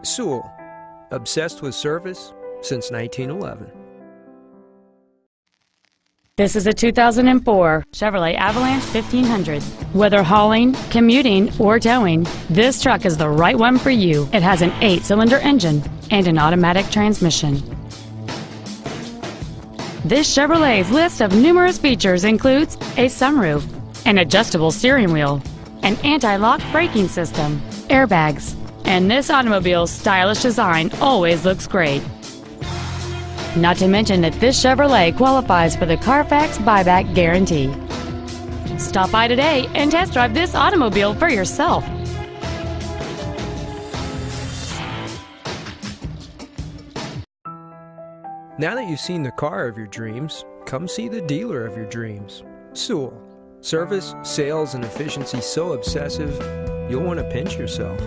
Sewell, obsessed with service since 1911. This is a 2004 Chevrolet Avalanche 1500. Whether hauling, commuting, or towing, this truck is the right one for you. It has an 8-cylinder engine and an automatic transmission. This Chevrolet's list of numerous features includes a sunroof, an adjustable steering wheel, an anti-lock braking system, airbags, and this automobile's stylish design always looks great. Not to mention that this Chevrolet qualifies for the Carfax buyback guarantee. Stop by today and test drive this automobile for yourself. Now that you've seen the car of your dreams, come see the dealer of your dreams. Sewell. Service, sales, and efficiency so obsessive, you'll want to pinch yourself.